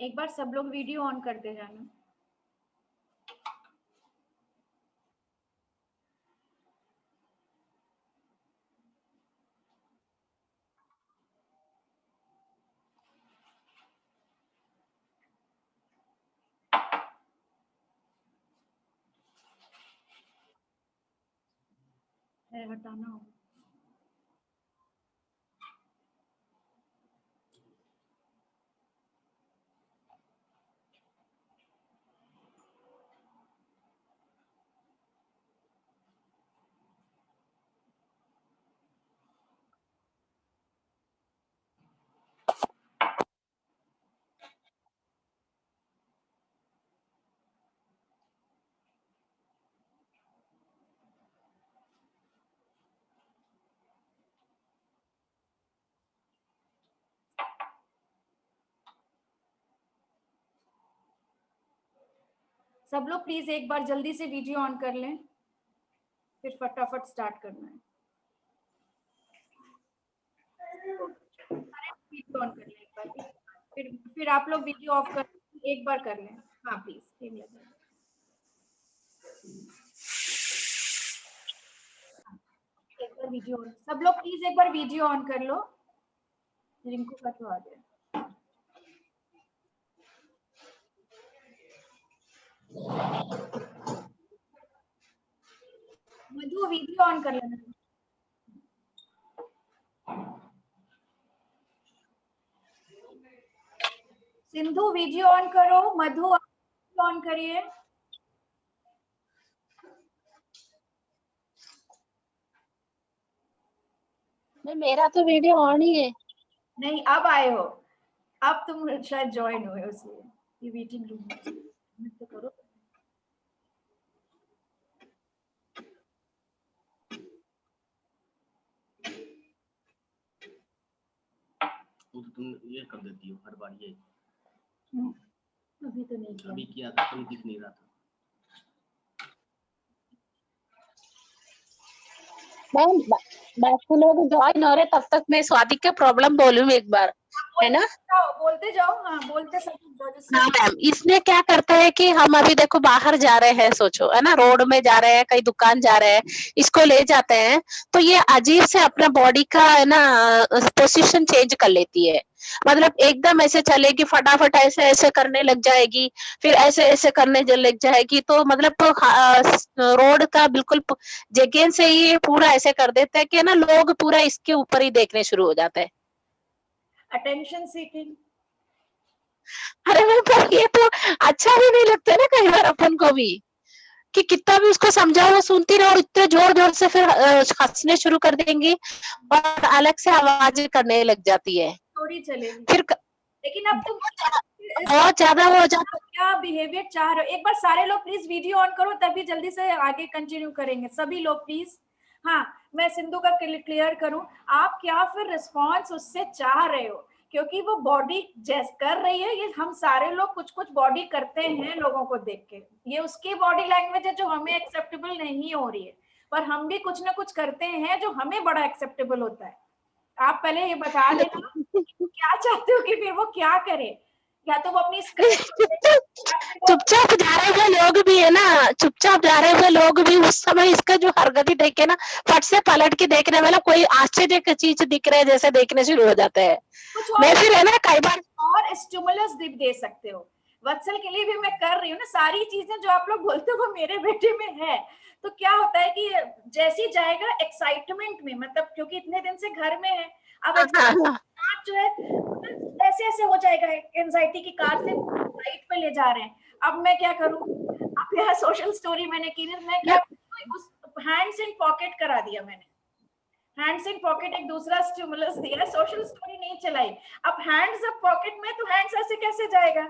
एक बार सब लोग वीडियो ऑन करते जाना। हटाना होगा। सब लोग प्लीज एक बार जल्दी से वीडियो ऑन कर लें, फिर फटाफट स्टार्ट करना है। वीडियो ऑन कर लें एक बार, फिर आप लोग वीडियो ऑफ कर एक बार कर लें। हाँ प्लीज एक बार वीडियो ऑन, सब लोग प्लीज एक बार वीडियो ऑन कर लो। रिंकू का तो आ गया। मधु वीडियो ऑन कर लेना। सिंधु वीडियो ऑन करो, मधु ऑन करिए। मेरा तो वीडियो ऑन ही है। नहीं अब आए हो, अब तुम शायद ज्वाइन हुए उसलिए। ये मीटिंग रूम तो करो। तो तुम ये कर देती हो हर बार ये। अभी तो नहीं किया। अभी किया था, तुम दिख नहीं रहा था। बाकी लोग ज्वाइन हो रहे तब तक मैं स्वाति का प्रॉब्लम बोलूं एक बार, है ना? बोलते जाओ। हाँ बोलते सब। हाँ मैम, इसमें क्या करता है कि हम अभी देखो बाहर जा रहे हैं, सोचो है ना, रोड में जा रहे हैं, कहीं दुकान जा रहे हैं, इसको ले जाते हैं तो ये अजीब से अपना बॉडी का है ना पोजीशन चेंज कर लेती है। मतलब एकदम ऐसे चलेगी, फटाफट ऐसे ऐसे करने लग जाएगी, फिर ऐसे ऐसे करने लग जाएगी। तो मतलब रोड का बिल्कुल जगह से ही पूरा ऐसे कर देता है कि ना लोग पूरा इसके ऊपर ही देखने शुरू हो जाते हैं। Attention seeking. अरे मैं पर ये तो अच्छा भी नहीं लगता ना कई बार अपन को भी, कि कितना भी उसको समझाओ वो सुनती रहो और इतने जोर जोर से फिर हंसने शुरू कर देंगी और अलग से आवाज करने लग जाती है। थोड़ी चलेगी फिर लेकिन अब तुम बहुत ज्यादा हो जाता है। क्या बिहेवियर चाह रहे हो? एक बार सारे लोग प्लीज वीडियो ऑन करो, तभी जल्दी से आगे कंटिन्यू करेंगे सभी लोग प्लीज। हाँ मैं सिंधु का क्लियर करूं, आप क्या फिर रिस्पॉन्स उससे चाह रहे हो? क्योंकि वो बॉडी जैस कर रही है, ये हम सारे लोग कुछ कुछ बॉडी करते हैं लोगों को देख के, ये उसकी बॉडी लैंग्वेज है जो हमें एक्सेप्टेबल नहीं हो रही है, पर हम भी कुछ ना कुछ करते हैं जो हमें बड़ा एक्सेप्टेबल होता है। आप पहले ये बता देना क्या चाहते हो कि फिर वो क्या करे, या तो वो अपनी चुपचाप जा रहे हुए लोग भी है ना, चुपचाप जा रहे हुए लोग भी उस समय इसका जो हरकत देखे ना, फट से पलट के देखने वाला कोई आश्चर्य की चीज दिख रहे जैसे देखने शुरू हो जाते हैं। मैं फिर है ना कई बार और स्टिमुलस दे सकते हो। वत्सल के लिए भी मैं कर रही हूँ ना सारी चीजें जो आप लोग बोलते हो वो मेरे बेटे में है। तो क्या होता है कि जैसे ही जाएगा एक्साइटमेंट में, मतलब क्योंकि इतने दिन से घर में है, अब जो है ऐसे ऐसे हो जाएगा, एंजाइटी की कार से राइट पे ले जा रहे हैं। अब मैं क्या करूं, अब यह सोशल स्टोरी मैंने की, मैं क्या उस हैंड्स इन पॉकेट करा दिया मैंने। हैंड्स इन पॉकेट एक दूसरा स्टिमुलस दिया, सोशल स्टोरी नहीं चलाई। अब हैंड्स अब पॉकेट में, तो हैंड्स ऐसे कैसे जाएगा?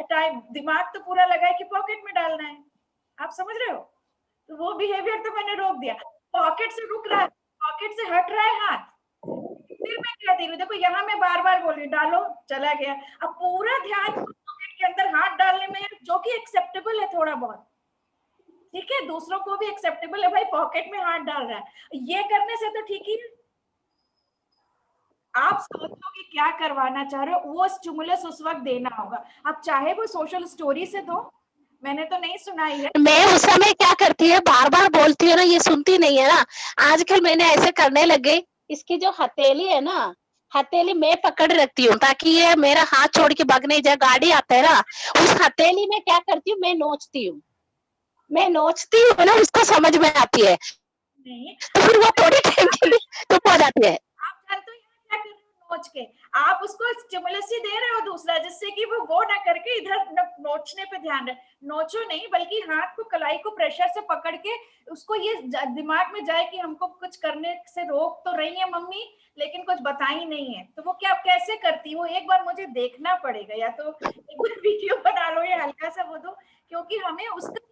टाइम दिमाग तो पूरा लगा है कि पॉकेट में डालना है, आप समझ रहे हो? तो वो बिहेवियर तो मैंने रोक दिया। पॉकेट से रुक रहा है, पॉकेट से हट रहा है हाथ, फिर मैं क्या दे रही हूँ, देखो यहाँ मैं बार बार बोल रही हूँ डालो, चला गया। अब पूरा ध्यान पॉकेट के अंदर हाथ डालने में है, जो कि एक्सेप्टेबल है थोड़ा बहुत, ठीक है, दूसरों को भी एक्सेप्टेबल है, भाई पॉकेट में हाथ डाल रहा है, ये करने से तो ठीक ही है। आप सोचो कि क्या करवाना चाह रहे हो, वो स्टिमुलस उस वक्त देना होगा। आप चाहे वो सोशल स्टोरी से दो, मैंने तो नहीं सुनाई है। मैं उस समय क्या करती है, बार बार बोलती है ना, ये सुनती नहीं है ना। आजकल मैंने ऐसे करने लग गई, इसकी जो हथेली है ना, हथेली मैं पकड़ रखती हूँ ताकि ये मेरा हाथ छोड़ के भाग नहीं जाए। गाड़ी आता है ना, उस हथेली में क्या करती हूँ, मैं नोचती हूँ ना, उसको समझ में आती है, नहीं, तो फिर वो थोड़ी टाइम के लिए चुप हो जाती है। आप जानते हो यहाँ क्या कर रहे हो नोच के, आप उसको स्टिमुलस ही दे रहे हो दूसरा, जिससे कि वो ना करके इधर नोचने पे ध्यान रहे। नोचो नहीं, बल्कि हाथ को, कलाई को प्रेशर से पकड़ के उसको ये दिमाग में जाए कि हमको कुछ करने से रोक तो रही है मम्मी, लेकिन कुछ बताई नहीं है। तो वो क्या कैसे करती है वो एक बार मुझे देखना पड़ेगा, या तो एक बार वीडियो बना लो या हल्का सा वो दो, क्योंकि हमें उसका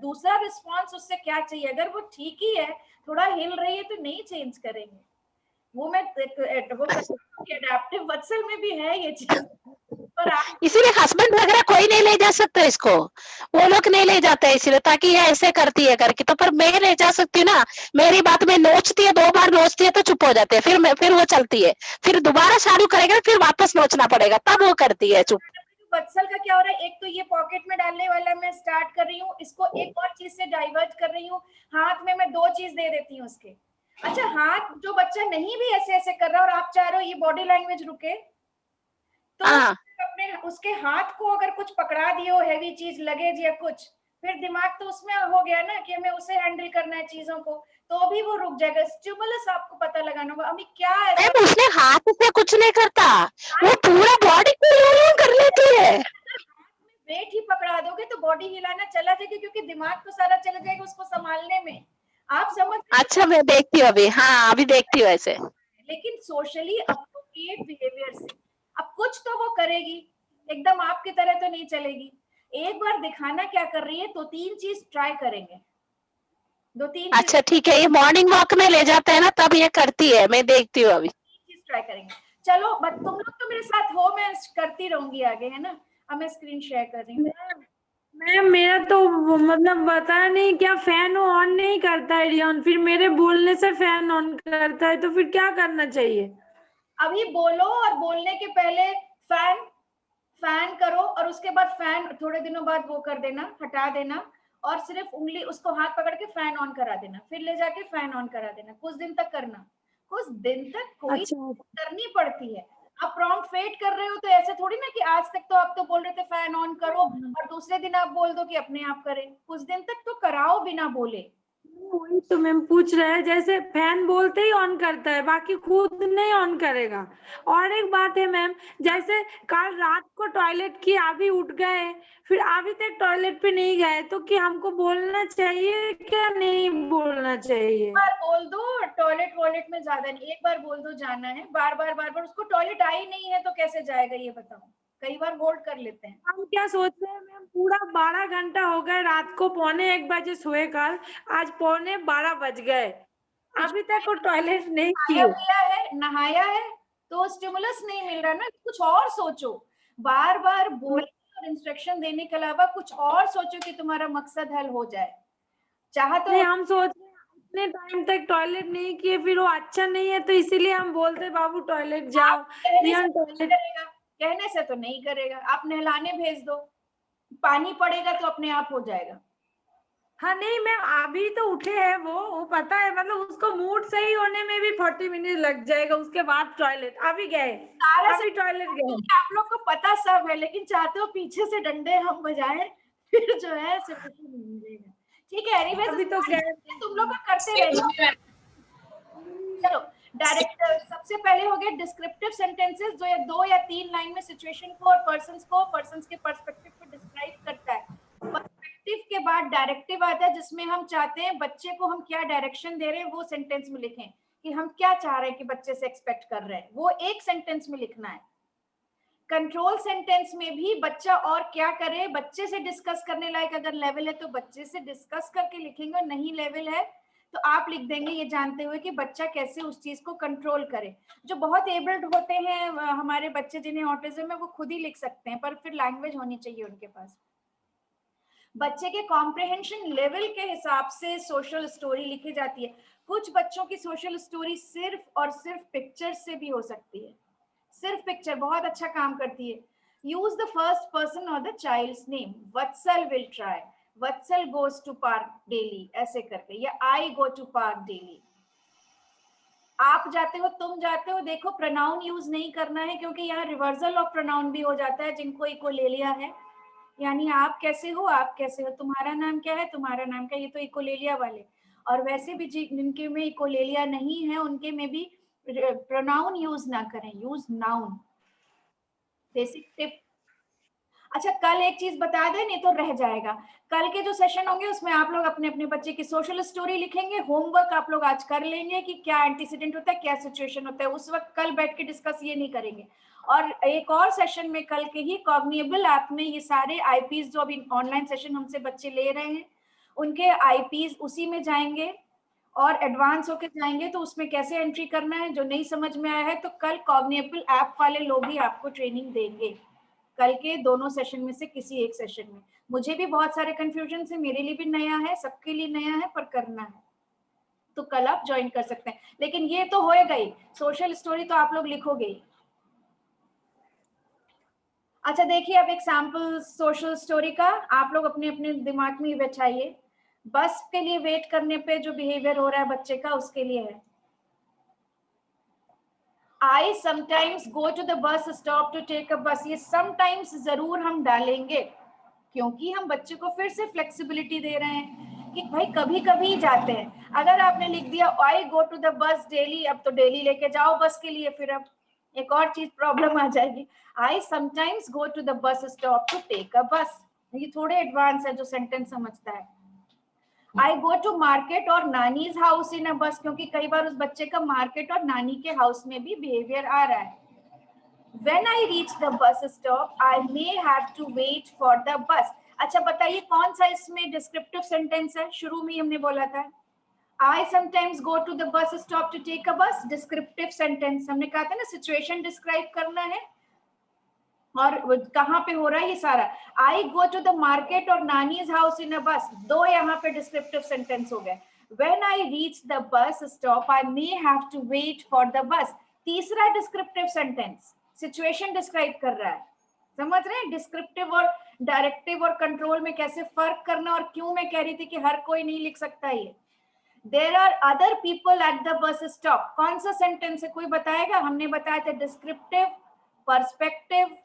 दूसरा रिस्पॉन्स उससे क्या चाहिए। अगर वो ठीक ही है, थोड़ा हिल रही है, तो नहीं चेंज करेंगे। वो मैं वो एडेप्टिव वत्सल में भी है ये चीज, पर आप इसीलिए हस्बैंड वगैरह कोई नहीं ले जा सकता इसको, वो लोग नहीं ले जाते इसीलिए, ताकि ये ऐसे करती है करके। तो पर मैं ले जा सकती हूँ ना, मेरी बात में नोचती है, 2 बार नोचती है तो चुप हो जाते हैं, फिर वो चलती है, फिर दोबारा चालू करेगा, फिर वापस नोचना पड़ेगा, तब वो करती है चुप। वत्सल का क्या हो रहा है, एक तो ये पॉकेट में डालने वाला मैं स्टार्ट कर रही हूँ, इसको एक और चीज से डाइवर्ट कर रही हूँ, हाथ में मैं 2 चीज दे देती हूँ उसके। अच्छा, हाथ जो बच्चा नहीं भी ऐसे ऐसे कर रहा है और आप चाह रहे हो ये बॉडी लैंग्वेज रुके, तो हाँ, अपने उसके हाथ को अगर कुछ पकड़ा दिए हो, हैवी चीज लगेज या कुछ, फिर दिमाग तो उसमें हो गया ना कि हमें उसे हैंडल करना है चीजों को, तो भी वो रुक जाएगा। स्टिमुलस आपको पता लगाना होगा। अभी क्या ऐसा मैम उसने हाथ से कुछ नहीं करता, वो पूरा बॉडी को यूं कर लेती है। वेट ही पकड़ा दोगे तो बॉडी हिलाना चला जाएगा, क्योंकि दिमाग तो सारा चला जाएगा उसको संभालने में। आप समझ रहे अच्छा मैं देखती हूँ अभी, हाँ अभी देखती हूँ ऐसे। हैं? लेकिन सोशली अप्रोप्रिएट बिहेवियर से अब कुछ तो वो करेगी, एकदम आपकी तरह तो नहीं चलेगी। एक बार दिखाना क्या कर रही है, 2-3 चीज ट्राई करेंगे, 2-3 चीज अच्छा ठीक है, ये मॉर्निंग वॉक में ले जाते हैं ना, तब ये करती है, मैं देखती हूँ अभी। चीज ट्राई करेंगे। चलो बट तुम लोग तो मेरे साथ हो, मैं करती रहूंगी आगे, है ना। अब मैं स्क्रीन शेयर कर रही हूँ। मैम मेरा तो मतलब बताया नहीं क्या, फैन ऑन नहीं करता है रियन, फिर मेरे बोलने से फैन ऑन करता है, तो फिर क्या करना चाहिए? अभी बोलो और बोलने के पहले फैन फैन करो, और उसके बाद फैन थोड़े दिनों बाद वो कर देना, हटा देना, और सिर्फ उंगली उसको हाथ पकड़ के फैन ऑन करा देना, फिर ले जाके फैन ऑन करा देना। कुछ दिन तक करना, कुछ दिन तक कोई अच्छा करनी पड़ती है। आप प्रॉम्प्ट फेट कर रहे हो तो ऐसे थोड़ी ना कि आज तक तो आप तो बोल रहे थे फैन ऑन करो और दूसरे दिन आप बोल दो कि अपने आप करें। कुछ दिन तक तो कराओ बिना बोले। वही तो मैम पूछ रहे हैं, जैसे फैन बोलते ही ऑन करता है, बाकी खुद नहीं ऑन करेगा। और एक बात है मैम, जैसे कल रात को टॉयलेट की, अभी उठ गए, फिर अभी तक टॉयलेट पे नहीं गए, तो कि हमको बोलना चाहिए क्या नहीं बोलना चाहिए? बार बोल दो, टॉयलेट वॉलेट में ज्यादा नहीं, एक बार बोल दो जाना है। बार बार बार बार उसको टॉयलेट आई नहीं है तो कैसे जाएगा ये बताओ। कई बार होल्ड कर लेते हैं। हम क्या सोच रहे हैं मैम, पूरा 12 घंटा हो गए, रात को 11:45 सोए कल, आज 11:45 बज गए, कुछ अभी तक वो टॉयलेट नहीं खाया किए। पिया है, नहाया है, तो स्टिमुलस नहीं मिल रहा ना। कुछ और सोचो, बार बार बोलने और इंस्ट्रक्शन देने के अलावा कुछ और सोचो कि तुम्हारा मकसद हल हो जाए। चाह तो नहीं, हम सोच रहे हैं इतने टाइम तक टॉयलेट नहीं किए, फिर वो अच्छा नहीं है, तो इसीलिए हम बोलते बाबू टॉयलेट जाओ, आप कहने से रियन तो नहीं टॉयलेट। करेगा, कहने से तो नहीं करेगा। आप नहलाने भेज दो, पानी पड़ेगा तो अपने आप हो जाएगा। हाँ नहीं मैम, अभी तो उठे हैं वो पता है, मतलब उसको मूड सही होने में भी 40 मिनट लग जाएगा, उसके बाद टॉयलेट अभी गए, सारा अभी टॉयलेट गए। आप लोग को पता सब है, लेकिन चाहते हो पीछे से डंडे हम बजाए, फिर जो है सोल्यूशन नहीं मिलेगा। ठीक है, एनीवेज अभी तो गए। तुम लोग का करते रहना। चलो, डायरेक्ट सबसे पहले हो गया डिस्क्रिप्टिव सेंटेंसेस, जो या 2 या 3 लाइन में सिचुएशन को और पर्सन्स के पर्सपेक्टिव को डिस्क्राइब करता है। पर्सपेक्टिव के बाद डायरेक्टिव आता है, जिसमें हम चाहते हैं बच्चे को हम क्या डायरेक्शन दे रहे हैं वो सेंटेंस में लिखें, कि हम क्या चाह रहे हैं कि बच्चे से एक्सपेक्ट कर रहे हैं, वो एक सेंटेंस में लिखना है। कंट्रोल सेंटेंस में भी बच्चा और क्या करे, बच्चे से डिस्कस करने लायक अगर लेवल है तो बच्चे से डिस्कस करके लिखेंगे, और नहीं लेवल है तो आप लिख देंगे ये जानते हुए कि बच्चा कैसे उस चीज को कंट्रोल करे। जो बहुत एबल्ड होते हैं हमारे बच्चे जिन्हें ऑटिज्म है, वो खुद ही लिख सकते हैं, पर फिर लैंग्वेज होनी चाहिए उनके पास। बच्चे के कॉम्प्रिहेंशन लेवल के हिसाब से सोशल स्टोरी लिखी जाती है। कुछ बच्चों की सोशल स्टोरी सिर्फ और सिर्फ पिक्चर से भी हो सकती है, सिर्फ पिक्चर बहुत अच्छा काम करती है। यूज द फर्स्ट पर्सन और the child's name, Vatsal will try, Vatsal goes to park daily, ऐसे करके, या I go to park daily. आप जाते हो, तुम जाते हो, देखो प्रोनाउन यूज नहीं करना है क्योंकि यहाँ रिवर्सल ऑफ प्रोनाउन भी हो जाता है जिनको इकोलेलिया है, यानी आप कैसे हो, आप कैसे हो, तुम्हारा नाम क्या है, तुम्हारा नाम क्या है, ये तो इकोलेलिया वाले। और वैसे भी जिनके में इकोलेलिया नहीं है उनके में भी प्रोनाउन यूज ना करें, यूज नाउन। Basic tip. अच्छा, कल एक चीज बता दें, नहीं तो रह जाएगा। कल के जो सेशन होंगे उसमें आप लोग अपने अपने बच्चे की सोशल स्टोरी लिखेंगे। होमवर्क आप लोग आज कर लेंगे कि क्या एंटीसीडेंट होता है, क्या सिचुएशन होता है, उस वक्त कल बैठ के डिस्कस ये नहीं करेंगे। और एक और सेशन में कल के ही कॉग्निएबल ऐप में ये सारे आईपीज जो अभी ऑनलाइन सेशन हमसे बच्चे ले रहे हैं उनके आईपीज उसी में जाएंगे और एडवांस होके जाएंगे, तो उसमें कैसे एंट्री करना है जो नहीं समझ में आया है तो कल कॉग्निएबल ऐप वाले लोग ही आपको ट्रेनिंग देंगे, कल के दोनों सेशन में से किसी एक सेशन में। मुझे भी बहुत सारे कंफ्यूजन है, मेरे लिए भी नया है, सबके लिए नया है, पर करना है तो कल आप ज्वाइन कर सकते हैं। लेकिन ये तो होएगा ही, सोशल स्टोरी तो आप लोग लिखोगे ही। अच्छा देखिए, अब एक सैंपल सोशल स्टोरी का आप लोग अपने अपने दिमाग में बैठाइए। बस के लिए वेट करने पे जो बिहेवियर हो रहा है बच्चे का, उसके लिए है। I sometimes go to the bus stop to take a bus। ये sometimes जरूर हम डालेंगे क्योंकि हम बच्चे को फिर से फ्लेक्सिबिलिटी दे रहे हैं कि भाई कभी कभी जाते हैं। अगर आपने लिख दिया I go to the bus daily, अब तो डेली लेके जाओ बस के लिए, फिर अब एक और चीज प्रॉब्लम आ जाएगी। I sometimes go to the bus stop to take a bus। ये थोड़े एडवांस है जो सेंटेंस समझता है। I go to market और नानीज हाउस इन अ बस, क्योंकि कई बार उस बच्चे का मार्केट और नानी के हाउस में भी बिहेवियर आ रहा है। When I reach the bus stop, I may have to wait for the bus। अच्छा बताइए कौन सा इसमें डिस्क्रिप्टिव सेंटेंस है? शुरू में हमने बोला था I sometimes go to the bus stop to take a bus, descriptive sentence. हमने कहा था ना सिचुएशन डिस्क्राइब करना है और कहाँ पे हो रहा है ये सारा। I go to the market और नानीज हाउस इन अ बस, दो यहाँ पे डिस्क्रिप्टिव सेंटेंस हो गए। When I reach the bus stop I may have to wait for the bus, तीसरा डिस्क्रिप्टिव सेंटेंस सिचुएशन डिस्क्राइब कर रहा है। समझ रहे हैं डिस्क्रिप्टिव और डायरेक्टिव और कंट्रोल में कैसे फर्क करना, और क्यों मैं कह रही थी कि हर कोई नहीं लिख सकता ये। There are other people at the bus stop, कौन सा सेंटेंस है कोई बताएगा? हमने बताया था descriptive, perspective,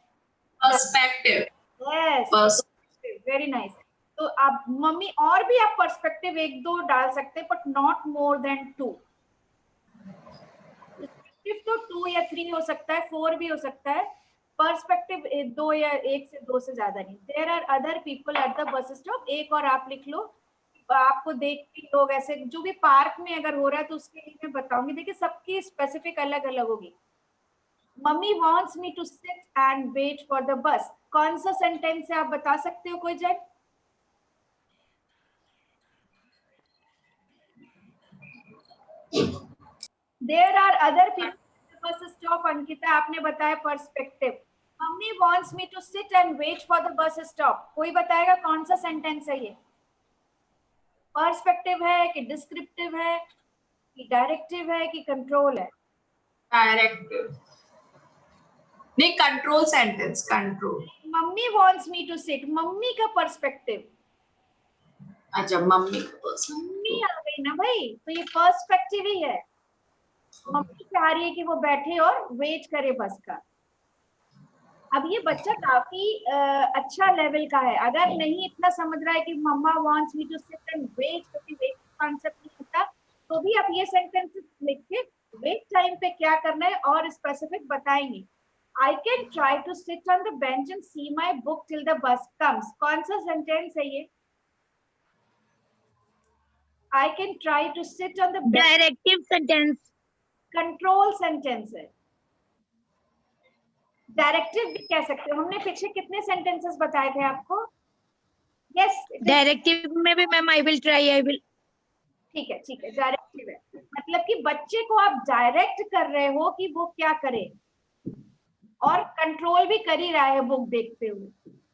perspective. Yes, very nice. तो आप मम्मी और भी आप पर्सपेक्टिव एक दो डाल सकते हैं but not more than 2। Perspective तो 2 या 3 हो सकता है, 4 भी हो सकता है। पर्सपेक्टिव 2 या 1 से 2 से ज्यादा नहीं। There are other people at the bus stop, एक और आप लिख लो। आपको देख के लोग ऐसे, जो भी पार्क में अगर हो रहा है तो उसके लिए मैं बताऊंगी। देखिए सबकी स्पेसिफिक अलग अलग होगी। Mummy wants me to sit and wait for the bus, कौन सा सेंटेंस है आप बता सकते हो कोई जन? There are other people at the bus stop, Ankita आपने बताया perspective. Mummy wants me to sit and wait for the bus stop, कोई बताएगा कौन सा सेंटेंस है ये? पर्सपेक्टिव है कि डिस्क्रिप्टिव है कि डायरेक्टिव है कि कंट्रोल है? डायरेक्टिव नहीं, control sentence, control. Mummy wants me to sit, mummy का पर्सपेक्टिव। अच्छा मम्मी मम्मी आ गई ना भाई, तो ये पर्सपेक्टिव ही है। मम्मी चाह रही है कि वो बैठे और वेट करे बस का। अब ये बच्चा काफी अच्छा लेवल का है। अगर नहीं इतना समझ रहा है कि mama wants me to sit and wait, क्योंकि वेट कॉन्सेप्ट नहीं होता, तो भी आप ये सेंटेंसेस लिख के वेट टाइम पे क्या करना है और स्पेसिफिक बताएंगे। I can try to sit on the bench and see my book till the bus comes, कौन सा सेंटेंस है ये? I can try to sit on the bench, directive sentence. Control sentence है। डायरेक्टिव भी कह सकते हो। हमने पीछे कितने सेंटेंसेस बताए थे आपको? यस, डायरेक्टिव में भी ma'am I will try, I will. ठीक है ठीक है, डायरेक्टिव है, मतलब कि बच्चे को आप डायरेक्ट कर रहे हो कि वो क्या करे, और कंट्रोल भी कर ही रहा है बुक देखते हुए।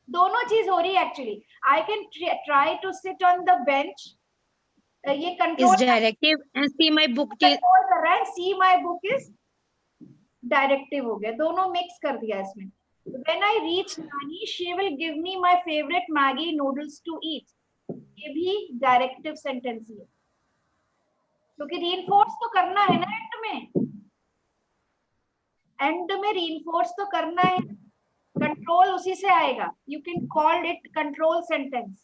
दोनों चीज हो रही है actually. I can try to sit on the bench, ये is control directive and see my book till control कर रहा है. See my book is directive हो गया, दोनों मिक्स कर दिया इसमें. When I reach Nani, she will give me my favorite Maggi noodles to eat. ये भी डायरेक्टिव सेंटेंस है, क्योंकि रीइंफोर्स तो करना है ना एंड में. एंड में रीइंफोर्स तो करना है, कंट्रोल उसी से आएगा. You can call it control sentence.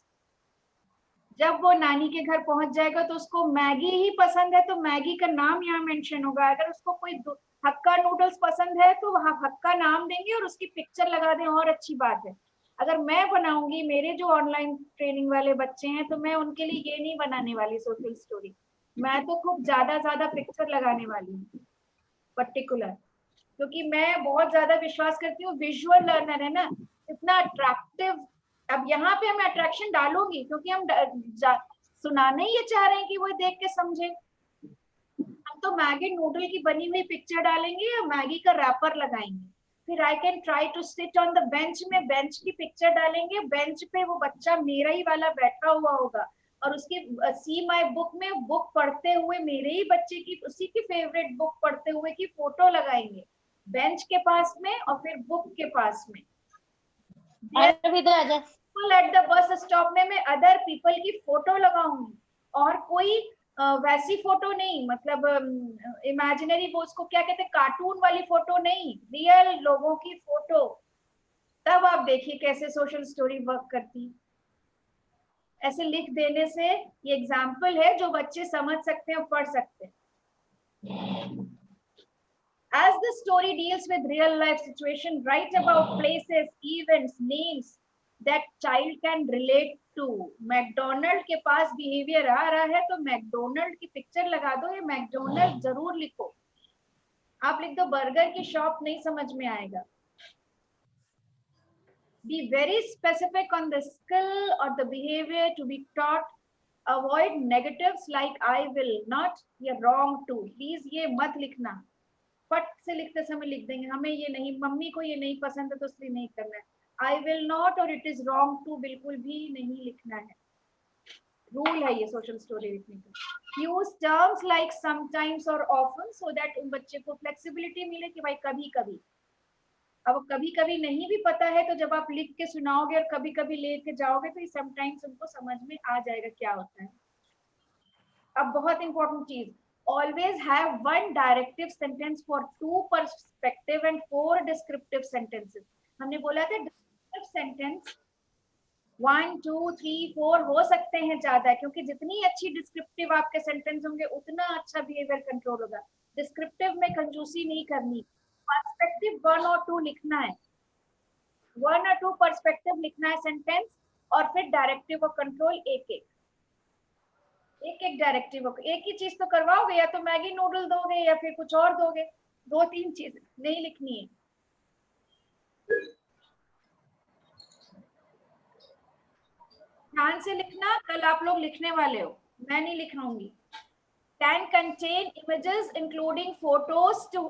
जब वो नानी के घर पहुंच जाएगा तो उसको मैगी ही पसंद है तो मैगी का नाम यहाँ मेंशन होगा. अगर उसको कोई हक्का नूडल्स पसंद है तो वहां हक्का नाम देंगे और उसकी पिक्चर लगा दें, और अच्छी बात है. अगर मैं बनाऊंगी, मेरे जो ऑनलाइन ट्रेनिंग वाले बच्चे हैं, तो मैं उनके लिए ये नहीं बनाने वाली सोशल स्टोरी. मैं तो खूब ज्यादा पिक्चर लगाने वाली हूँ पर्टिकुलर, क्योंकि मैं बहुत ज्यादा विश्वास करती हूँ. विजुअल लर्नर है ना, इतना अट्रैक्टिव. अब यहाँ पे मैं अट्रैक्शन डालूंगी क्योंकि हम सुनाना ही ये चाह रहे हैं कि वो देख के समझे. हम तो मैगी नूडल की बनी हुई पिक्चर डालेंगे या मैगी का रैपर लगाएंगे. फिर I can try to sit on the bench में बेंच की पिक्चर डालेंगे. बेंच पे वो बच्चा मेरा ही वाला बैठा हुआ होगा और उसकी सी माई बुक में बुक पढ़ते हुए मेरे ही बच्चे की उसी की फेवरेट बुक पढ़ते हुए की फोटो लगाएंगे बेंच के पास में और फिर बुक के पास में. एट द बस स्टॉप में मैं अदर पीपल की फोटो लगाऊंगी, और कोई वैसी फोटो नहीं, मतलब इमेजिनरी, वो उसको क्या कहते हैं, कार्टून वाली फोटो नहीं, रियल लोगों की फोटो. तब आप देखिए कैसे सोशल स्टोरी वर्क करती. ऐसे लिख देने से, ये एग्जाम्पल है जो बच्चे समझ सकते हैं और पढ़ सकते हैं. As the story deals with real life situation, write about places, events, names that child can relate to. McDonald के पास बिहेवियर आ रहा है तो मैकडोनल्ड की पिक्चर लगा दो, या मैकडोनल्ड जरूर लिखो. आप लिख दो बर्गर की शॉप, नहीं समझ में आएगा. Be very specific on the skill or the behavior to be taught. Avoid negatives like I will not या wrong to. Please ये मत लिखना. फट से लिखते समय लिख देंगे हमें ये नहीं, मम्मी को ये नहीं पसंद है तो इसलिए नहीं करना है. आई विल नॉट और इट इज रॉन्ग टू बिल्कुल भी नहीं लिखना है. रूल है ये सोशल स्टोरी लिखने का. यूज टर्म्स लाइक समटाइम्स और ऑफन सो दैट उन बच्चे को फ्लेक्सिबिलिटी मिले कि भाई कभी कभी. अब कभी कभी नहीं भी पता है तो जब आप लिख के सुनाओगे और कभी कभी लेके जाओगे तो समटाइम्स उनको समझ में आ जाएगा क्या होता है. अब बहुत इंपॉर्टेंट चीज, always have one directive sentence for 2 perspective and 4 descriptive sentences. हमने बोला था descriptive sentence 1 2 3 4 हो सकते हैं ज्यादा, क्योंकि जितनी अच्छी डिस्क्रिप्टिव आपके सेंटेंस होंगे उतना अच्छा बिहेवियर कंट्रोल होगा. डिस्क्रिप्टिव में कंजूसी नहीं करनी. पर्सपेक्टिव 1 और 2 लिखना है, 1 और 2 पर्सपेक्टिव लिखना है सेंटेंस, और फिर डायरेक्टिव और कंट्रोल एक एक डायरेक्टिव. एक ही चीज तो करवाओगे, या तो मैगी नूडल दोगे या फिर कुछ और दोगे. 2-3 चीज नहीं लिखनी है. ध्यान से लिखना, कल आप लोग लिखने वाले हो, मैं नहीं लिखाऊंगी. Can contain images including photos too.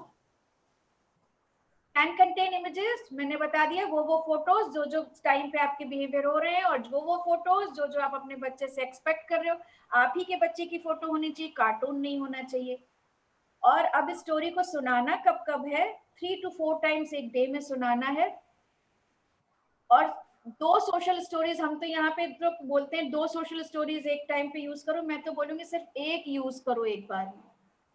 Can contain images मैंने बता दिया, वो फोटोज जो टाइम पे आपके बिहेवियर हो रहे हैं, और वो फोटोज जो आप अपने बच्चे से एक्सपेक्ट कर रहे हो. आप ही के बच्चे की फोटो होनी चाहिए, कार्टून नहीं होना चाहिए. और अब इस स्टोरी को सुनाना कब कब है, 3 to 4 टाइम्स एक डे में सुनाना है. और 2 सोशल स्टोरीज, हम तो यहाँ पे जो बोलते हैं 2 सोशल स्टोरीज एक टाइम पे यूज करो, मैं तो बोलूंगी सिर्फ एक यूज करो एक बार में.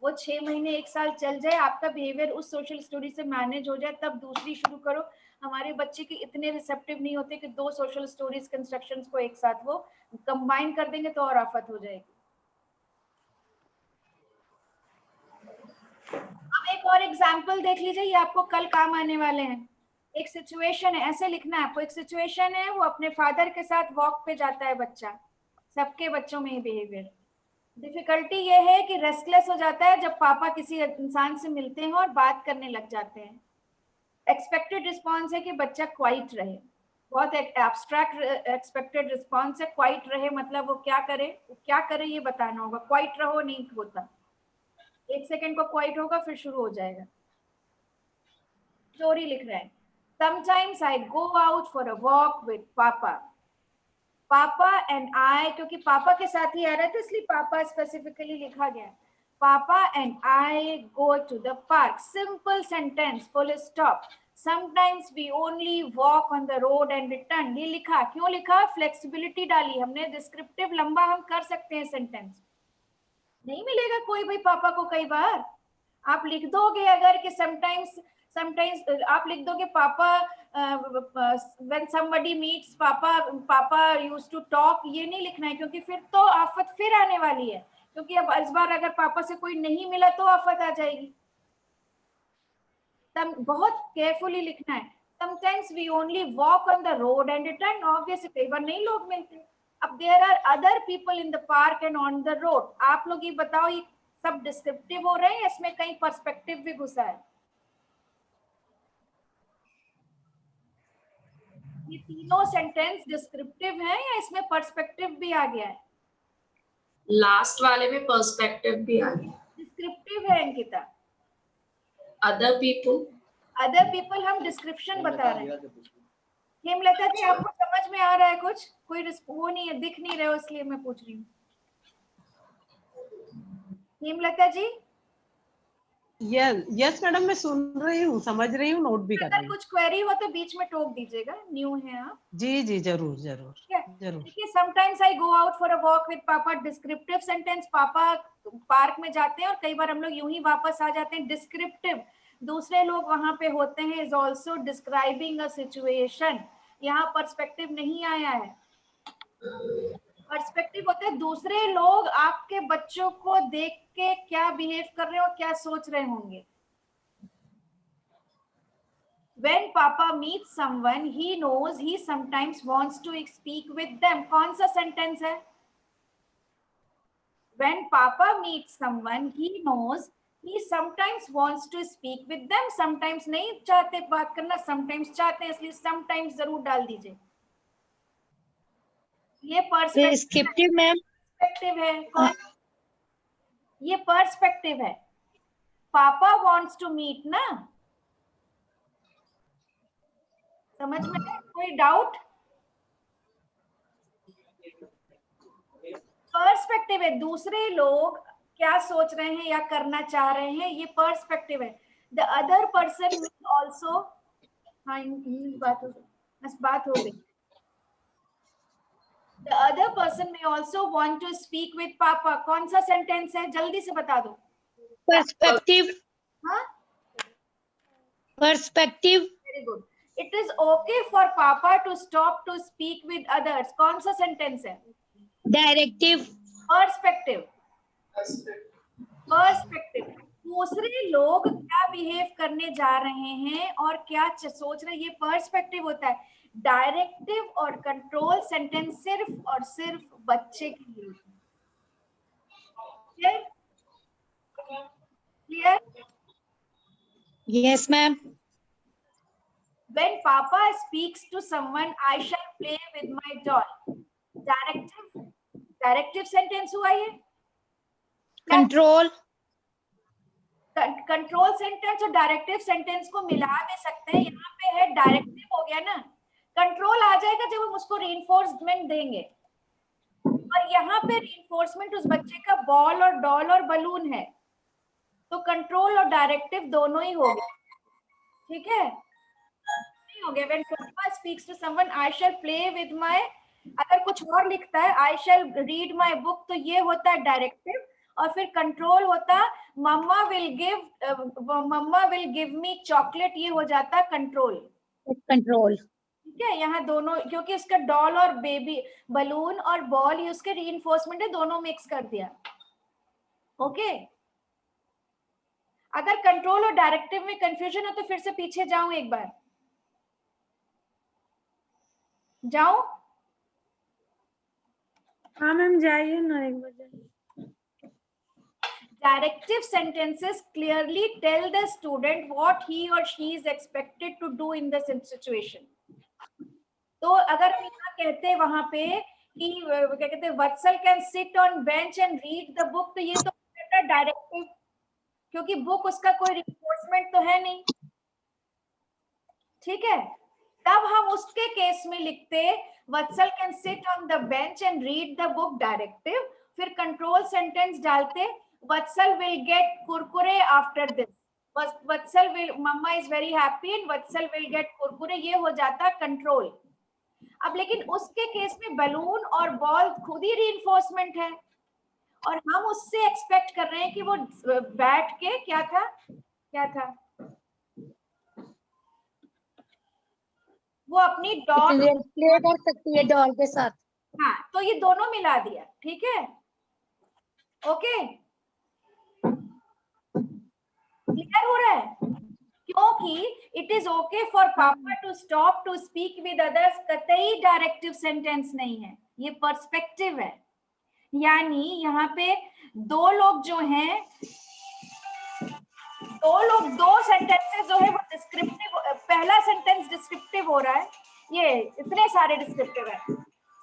वो 6 महीने 1 साल चल जाए, आपका बिहेवियर उस सोशल स्टोरी से मैनेज हो जाए, तब दूसरी शुरू करो. हमारे बच्चे के इतने रिसेप्टिव नहीं होते कि 2 सोशल स्टोरीज कंस्ट्रक्शंस को एक साथ वो कंबाइन कर देंगे तो और आफत हो जाएगी. अब एक और एग्जाम्पल देख लीजिए, ये आपको कल काम आने वाले हैं. एक सिचुएशन है, ऐसे लिखना है आपको. एक सिचुएशन है, वो अपने फादर के साथ वॉक पे जाता है बच्चा. सबके बच्चों में ही बिहेवियर. डिफिकल्टी ये है कि रेस्टलेस हो जाता है जब पापा किसी इंसान से मिलते हैं और बात करने लग जाते हैं. एक्सपेक्टेड रिस्पॉन्स है कि बच्चा क्वाइट रहे. बहुत एब्स्ट्रैक्ट एक्सपेक्टेड रिस्पॉन्स है. क्वाइट रहे मतलब वो क्या करे ये बताना होगा. क्वाइट रहो नहीं होता, 1 सेकेंड को क्वाइट होगा फिर शुरू हो जाएगा. स्टोरी लिख रहे हैं. Sometimes I go out for a walk with Papa. Papa and I, क्योंकि पापा के साथ ही आ रहा है तो इसलिए पापा स्पेसिफिकली लिखा गया है. Papa and I go to the park. Simple sentence, full stop. Sometimes we only walk on the road and return. ये लिखा, क्यों लिखा? फ्लेक्सिबिलिटी डाली हमने. डिस्क्रिप्टिव लंबा हम कर सकते हैं सेंटेंस. नहीं मिलेगा कोई भाई पापा को कई बार. आप लिख दोगे अगर कि समटाइम्स आप लिख दोगे पापा when somebody meets पापा used to talk. ये नहीं लिखना है क्योंकि फिर तो आफत फिर आने वाली है. क्योंकि अब इस बार अगर पापा से कोई नहीं मिला तो आफत आ जाएगी. तब बहुत केयरफुली लिखना है. Sometimes we only walk on the road and return. Obviously कई बार नहीं लोग मिलते. अब there are other people in the park and on the road. आप लोग ये बताओ, ये सब डिस्क्रिप्टिव हो रहे हैं, इसमें कहीं पर्सपेक्टिव भी घुसा है? ये तीनों सेंटेंस डिस्क्रिप्टिव है या इसमें पर्सपेक्टिव भी आ गया है? लास्ट वाले में पर्सपेक्टिव भी आ गया. डिस्क्रिप्टिव है अंकिता. अदर पीपल हम डिस्क्रिप्शन बता रहे हैं. हेमलता जी आपको समझ में आ रहा है कुछ? कोई वो नहीं है, दिख नहीं रहे हो इसलिए मैं पूछ रही हूँ. हेमलता जी यस मैडम, मैं सुन रही हूँ, समझ रही हूँ, नोट भी कर रही अगर हूँ. कुछ क्वेरी हो तो बीच में टोक दीजिएगा. न्यू है आप? जी जरूर. देखिए, sometimes I go out for a walk with पापा. डिस्क्रिप्टिव सेंटेंस, पापा पार्क में जाते हैं और कई बार हम लोग यूं ही वापस आ जाते हैं. डिस्क्रिप्टिव, दूसरे लोग वहां पे होते हैं, is also describing a situation. यहाँ पर्सपेक्टिव नहीं आया है. पर्सपेक्टिव होता है दूसरे लोग आपके बच्चों को देख के क्या बिहेव कर रहे हो, क्या सोच रहे होंगे. When Papa meets someone, he knows he sometimes wants to speak with them. कौन सा सेंटेंस है? When Papa meets someone, he knows he sometimes wants to speak with them. Sometimes नहीं चाहते बात करना, sometimes चाहते हैं, इसलिए sometimes जरूर डाल दीजिए. ये Descriptive मैम. पर्सपेक्टिव है. कौन? ये पर्सपेक्टिव है. पापा wants to meet ना. समझ में कोई डाउट? पर्सपेक्टिव है, दूसरे लोग क्या सोच रहे हैं या करना चाह रहे हैं, ये पर्सपेक्टिव है. द अदर पर्सन ऑल्सो, हाँ बात हो गई. The other person may also want to speak with papa. कौन सा सेंटेंस है? जल्दी से बता दो. Perspective. हाँ, Perspective. Very good. It is okay for Papa to stop to speak with others. कौन सा सेंटेंस है? Directive. पर्सपेक्टिव. दूसरे लोग क्या बिहेव करने जा रहे हैं और क्या सोच रहे हैं, ये पर्सपेक्टिव होता है. डायरेक्टिव और कंट्रोल सेंटेंस सिर्फ और सिर्फ बच्चे के लिए होते हैं. Clear? Yes ma'am. When Papa speaks to someone, I shall play with my doll. Directive sentence हुआ ये. Control. कंट्रोल सेंटेंस और डायरेक्टिव सेंटेंस को मिला भी सकते हैं. यहाँ पे है डायरेक्टिव हो गया ना. कंट्रोल आ जाएगा जब हम उसको रीइंफोर्समेंट देंगे. और यहाँ पे रीइंफोर्समेंट उस बच्चे का बॉल और डॉल और बलून है. तो कंट्रोल और डायरेक्टिव दोनों ही हो गए. ठीक है, नहीं हो गया. When Papa speaks to someone, I shall play with my, अगर कुछ और लिखता है I shall read my book, तो ये होता है डायरेक्टिव. और फिर कंट्रोल होता मम्मा विल गिव मी चॉकलेट, ये हो जाता कंट्रोल. Control. ठीक है, यहाँ दोनों, क्योंकि उसका डॉल और बेबी बलून और बॉल ये उसके रीइंफोर्समेंट है, दोनों मिक्स कर दिया. ओके. अगर कंट्रोल और डायरेक्टिव में कंफ्यूजन है तो फिर से पीछे जाऊं, एक बार जाऊं. हाँ मैम जाइए ना, एक बार जाइए. Directive sentences clearly tell the student what he or she is expected to do in the situation. तो अगर हम यहाँ कहते हैं वहां पे कि क्या कहते हैं, Vatsal can sit on bench and read the book, तो ये तो डायरेक्टिव, क्योंकि बुक उसका कोई रिइंफोर्समेंट तो है नहीं. ठीक है, तब हम उसके केस में लिखते Vatsal can sit on the bench and read the book directive, फिर कंट्रोल सेंटेंस डालते Vatsal will get Kurkure after this, Vatsal will, mama is very happy and Vatsal will get Kurkure, ये हो जाता कंट्रोल। अब लेकिन उसके केस में बलून और बॉल खुद ही रीइंफोर्समेंट है, और हम उससे एक्सपेक्ट कर रहे हैं कि वो बैठ के क्या था वो अपनी डॉल प्ले कर सकती है डॉल के साथ। हाँ, तो ये दोनों मिला दिया, ठीक है, ओके, क्लियर हो रहा है? क्योंकि it is okay for papa to stop to speak with others, कतई डायरेक्टिव सेंटेंस नहीं है, ये पर्सपेक्टिव है। यानी यहाँ पे दो लोग जो हैं, दो सेंटेंसेस जो है वो डिस्क्रिप्टिव, पहला सेंटेंस डिस्क्रिप्टिव हो रहा है, ये इतने सारे डिस्क्रिप्टिव है,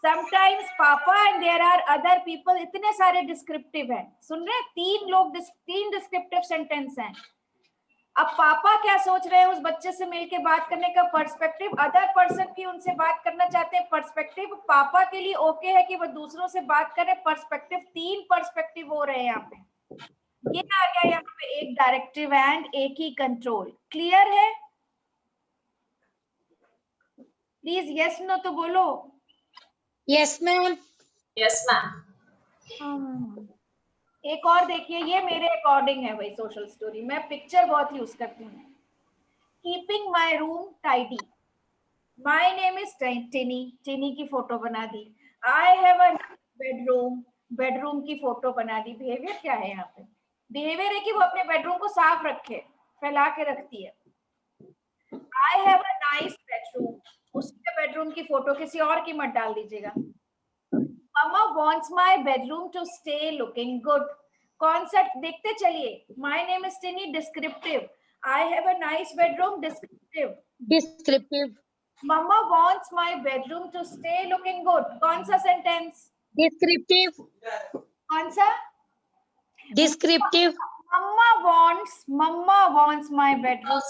sometimes papa and there are other people, इतने सारे डिस्क्रिप्टिव है, सुन रहे हैं, तीन डिस्क्रिप्टिव सेंटेंस हैं। अब पापा क्या सोच रहे हैं उस बच्चे से मिलके बात करने का, पर्सपेक्टिव, अदर पर्सन भी उनसे बात करना चाहते हैं, पर्सपेक्टिव, पापा के लिए ओके है कि वो दूसरों से बात करें, पर्सपेक्टिव, तीन पर्सपेक्टिव हो रहे हैं यहाँ पे, ये आ गया यहाँ पे एक डायरेक्टिव एंड एक ही कंट्रोल। क्लियर है? प्लीज यस नो तो बोलो। Yes ma'am. Yes ma'am. एक और देखिए, ये मेरे अकॉर्डिंग है भाई सोशल स्टोरी, मैं पिक्चर बहुत यूज करती हूँ। Keeping my room tidy, my name is Tiny, Tiny की फोटो बना दी। I have a bedroom, bedroom की फोटो बना दी। बिहेवियर क्या है यहाँ पे? बिहेवियर है कि वो अपने बेडरूम को साफ रखे, फैला के रखती है। आई हैव अ नाइस बेडरूम, उसके बेडरूम की फोटो किसी और की मत डाल दीजिएगा। Mama wants my bedroom to stay looking good. कौन सा देखते चलिए? My name is Tini, descriptive. I have a nice bedroom, descriptive. Descriptive. Mama wants my bedroom to stay looking good. कौन सा sentence? Descriptive. कौन सा? Descriptive. Mama wants my bedroom.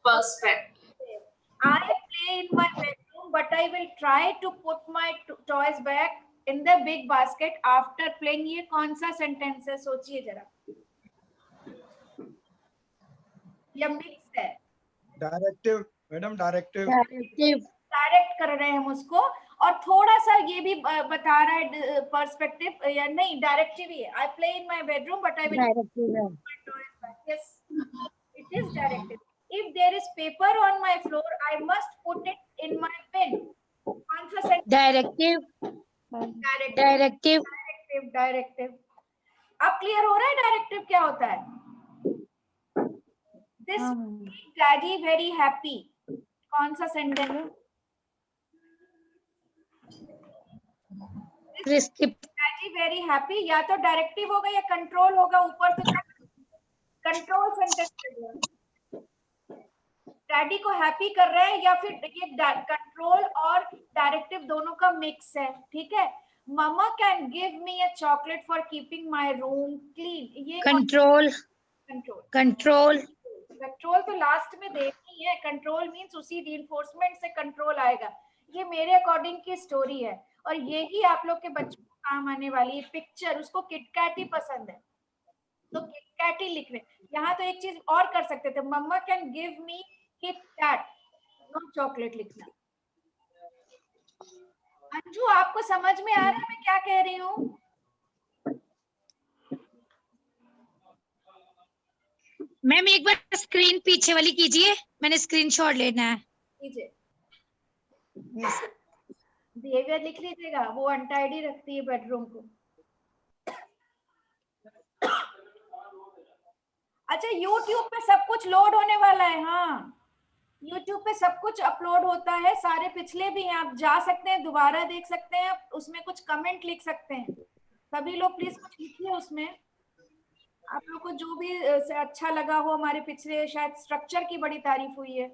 Perspective. I play in my bedroom, but I will try to put my toys back in the big basket after playing. ये कौन सा sentence है? सोचिए जरा, ये मिक्स है। डायरेक्टिव मैडम, डायरेक्टिव डायरेक्ट कर रहे हैं हम उसको, और थोड़ा सा ये भी बता रहा है पर्सपेक्टिव, या नहीं डायरेक्टिव ही है। I play in my bedroom but I will yes it is directive. If there is paper on my floor I must put it in my pen. कौन सा सेंटेंस? डायरेक्टिव। डायरेक्टिव। डायरेक्टिव। अब clear हो रहा है directive क्या होता है? दिस डैडी वेरी हैप्पी, कौन सा सेंटेंस है? डैडी वेरी हैप्पी, या तो डायरेक्टिव होगा या कंट्रोल होगा, ऊपर से कंट्रोल सेंटेंस। डैडी को हैप्पी कर रहे हैं, या फिर ये कंट्रोल और डायरेक्टिव दोनों का मिक्स है, ठीक है। Mama can give me a chocolate for keeping my room clean, ये कंट्रोल। कंट्रोल कंट्रोल तो लास्ट में देखनी है। कंट्रोल मींस उसी रीइंफोर्समेंट से कंट्रोल आएगा। ये मेरे अकॉर्डिंग की स्टोरी है, और यही आप लोग के बच्चों को काम आने वाली है। पिक्चर, उसको किटकैट ही पसंद है तो किटकैट ही लिख रहे। यहाँ तो एक चीज और कर सकते थे, mama can give me KitKat, no chocolate लिखना। अंजू, आपको समझ में आ रहा है मैं क्या कह रही हूँ? मैम एक बार स्क्रीन पीछे वाली कीजिए, मैंने स्क्रीनशॉट लेना है। कीजिए, बिहेवियर लिख लीजिएगा। वो अनटाइडी रखती है बेडरूम को। अच्छा, YouTube पे सब कुछ लोड होने वाला है। हाँ, YouTube पे सब कुछ अपलोड होता है, सारे पिछले भी हैं, आप जा सकते हैं, दोबारा देख सकते हैं, उसमें कुछ कमेंट लिख सकते हैं। सभी लोग प्लीज कुछ लिखिए उसमें, आप लोग को जो भी अच्छा लगा हो। हमारे पिछले शायद स्ट्रक्चर की बड़ी तारीफ हुई है,